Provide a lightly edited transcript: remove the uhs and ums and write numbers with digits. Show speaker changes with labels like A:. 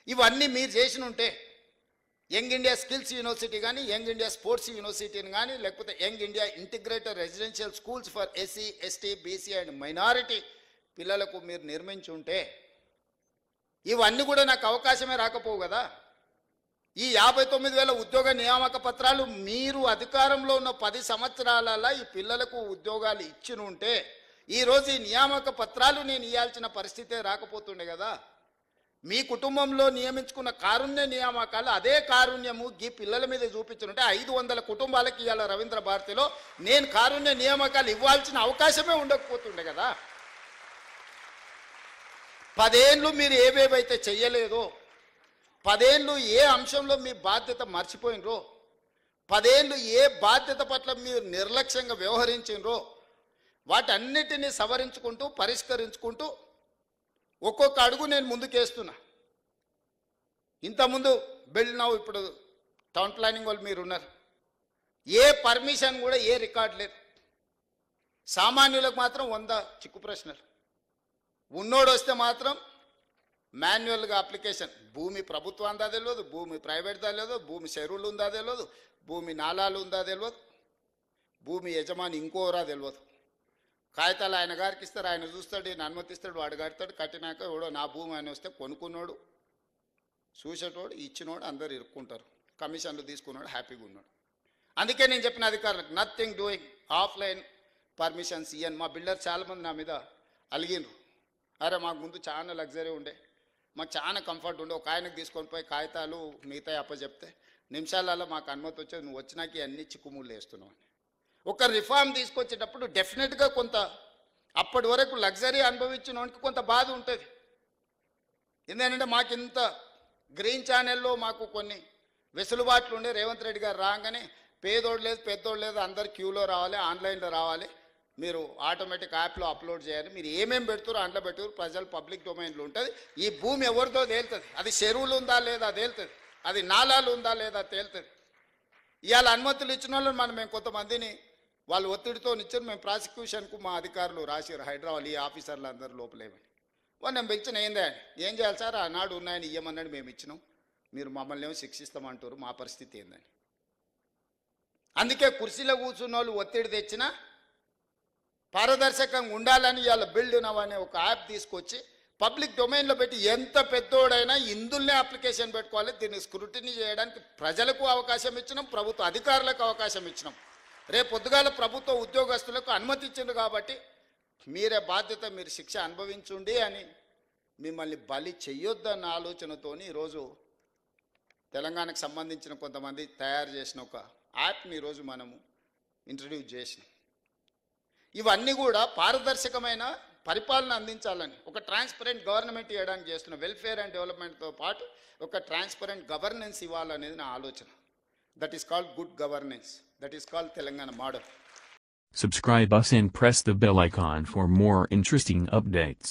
A: ఇవన్నీ మీరు చేసిన ఉంటే యంగ్ ఇండియా స్కిల్స్ యూనివర్సిటీ కానీ, యంగ్ ఇండియా స్పోర్ట్స్ యూనివర్సిటీని కానీ, లేకపోతే young India integrated residential schools for SC, ST, BC and minority పిల్లలకు మీరు నిర్మించి ఉంటే ఇవన్నీ కూడా నాకు అవకాశమే రాకపోవు కదా. ఈ 59,000 ఉద్యోగ నియామక పత్రాలు మీరు అధికారంలో ఉన్న 10 సంవత్సరాలలో ఈ పిల్లలకు ఉద్యోగాలు ఇచ్చి ఉంటే ఈరోజు ఈ నియామక పత్రాలు నేను ఇవ్వాల్సిన పరిస్థితే రాకపోతుండే కదా. మీ కుటుంబంలో నియమించుకున్న కారుణ్య నియామకాలు అదే కారుణ్యము ఈ పిల్లల మీద చూపించుంటే 500 కుటుంబాలకు ఇవాళ రవీంద్ర భారతిలో నేను కారుణ్య నియామకాలు ఇవ్వాల్సిన అవకాశమే ఉండకపోతుండే కదా. 10 ఏళ్ళు మీరు ఏవేవైతే చెయ్యలేదో, 10 ఏళ్ళు ఏ అంశంలో మీ బాధ్యత మర్చిపోయినరో, 10 ఏళ్ళు ఏ బాధ్యత పట్ల మీరు నిర్లక్ష్యంగా వ్యవహరించినరో వాటన్నిటినీ సవరించుకుంటూ పరిష్కరించుకుంటూ ఒక్కొక్క అడుగు నేను ముందుకేస్తున్నా. ఇంతకుముందు బిల్డ్ నౌ, ఇప్పుడు టౌన్ ప్లానింగ్ వాళ్ళు మీరు ఉన్నారు, ఏ పర్మిషన్ కూడా ఏ రికార్డు లేదు. సామాన్యులకు మాత్రం 100 చిక్కు ప్రశ్నలు, ఉన్నోడు వస్తే మాత్రం మాన్యువల్గా అప్లికేషన్. భూమి ప్రభుత్వం ఉందా తెలియదు, భూమి ప్రైవేట్దా తెలియదు, భూమి చెరువులు ఉందా తెలియదు, భూమి నాలాలు ఉందా తెలియదు, భూమి యజమాని ఇంకోరా తెలియదు. కాగితాలు ఆయన గారికి ఇస్తారు, ఆయన చూస్తాడు, ఈయన అనుమతిస్తాడు, వాడు కడతాడు. కట్టినాక ఎవడో నా భూమి అని వస్తే కొనుక్కున్నాడు, చూసేటోడు, ఇచ్చినోడు అందరు ఇరుక్కుంటారు. కమిషన్లు తీసుకున్నాడు, హ్యాపీగా ఉన్నాడు. అందుకే నేను చెప్పిన అధికారులకు నథింగ్ డూయింగ్, ఆఫ్లైన్ పర్మిషన్స్ ఇవ్వను. మా బిల్డర్ చాలామంది నా మీద అలిగినరు, అరే మాకు ముందు చాలా లగ్జరీ ఉండే, మాకు చాలా కంఫర్ట్ ఉండే, ఒక ఆయనకు తీసుకొని పోయి కాగితాలు మిగతా అప్పచెప్తే నిమిషాలలో మాకు అనుమతి వచ్చేది, నువ్వు వచ్చినాక అన్ని చిక్కుముళ్ళు వేస్తున్నావు అని. ఒక రిఫార్మ్ తీసుకొచ్చేటప్పుడు డెఫినెట్గా కొంత అప్పటి వరకు లగ్జరీ అనుభవించిన వానికి కొంత బాధ ఉంటుంది. ఎందుకంటే మాకు ఇంత గ్రీన్ ఛానల్లో మాకు కొన్ని వెసులుబాట్లు ఉండే. రేవంత్ రెడ్డి గారు రాగానే పేదోడు లేదు పెద్దోడు లేదు, అందరు క్యూలో రావాలి, ఆన్లైన్లో రావాలి, మీరు ఆటోమేటిక్ యాప్లో అప్లోడ్ చేయాలి, మీరు ఏమేమి పెడుతారో అందులో పెట్టుకురు, ప్రజలు పబ్లిక్ డొమైన్లో ఉంటుంది. ఈ భూమి ఎవరిదో తేలుతుంది, అది చెరువులు ఉందా లేదా తేలుతుంది, అది నాలాలు ఉందా లేదా తేలుతుంది. ఇవాళ అనుమతులు ఇచ్చిన వాళ్ళు మేము కొంతమందిని వాళ్ళు ఒత్తిడితో ఇచ్చారు, మేము ప్రాసిక్యూషన్కు మా అధికారులు రాశారు హైదరాబాద్, ఈ ఆఫీసర్లు అందరూ లోపలేమని. వాళ్ళు నేను పెంచిన ఏందే ఏం చేయాలి సార్, ఆనాడు ఉన్నాయని ఇయ్యమన్నాడు, మేము ఇచ్చినాం, మీరు మమ్మల్ని ఏమో శిక్షిస్తామంటారు, మా పరిస్థితి ఏందని. అందుకే కుర్చీలో కూర్చున్న వాళ్ళు ఒత్తిడి తెచ్చినా పారదర్శకంగా ఉండాలని ఇవాళ బిల్డ్ నవ్ అనే ఒక యాప్ తీసుకొచ్చి పబ్లిక్ డొమైన్లో పెట్టి ఎంత పెద్దోడైనా ఇందులోనే అప్లికేషన్ పెట్టుకోవాలి, దీన్ని స్క్రూటినీ చేయడానికి ప్రజలకు అవకాశం ఇచ్చినాం, ప్రభుత్వ అధికారులకు అవకాశం ఇచ్చినాం. రేపు పొద్దుగాల ప్రభుత్వ ఉద్యోగస్తులకు అనుమతి ఇచ్చింది కాబట్టి మీరే బాధ్యత, మీరు శిక్ష అనుభవించుండి అని మిమ్మల్ని బలి చెయ్యొద్దన్న ఆలోచనతోని ఈరోజు తెలంగాణకు సంబంధించిన కొంతమంది తయారు చేసిన ఒక యాప్ని ఈరోజు మనము ఇంట్రడ్యూస్ చేసినాం. ఇవన్నీ కూడా పారదర్శకమైన పరిపాలన అందించాలని, ఒక ట్రాన్స్పరెంట్ గవర్నమెంట్ ఇవ్వడానికి చేస్తున్న వెల్ఫేర్ అండ్ డెవలప్మెంట్తో పాటు ఒక ట్రాన్స్పరెంట్ గవర్నెన్స్ ఇవ్వాలనేది నా ఆలోచన. That is called good governance, that is called Telangana model.
B: Subscribe us and press the bell icon for more interesting updates.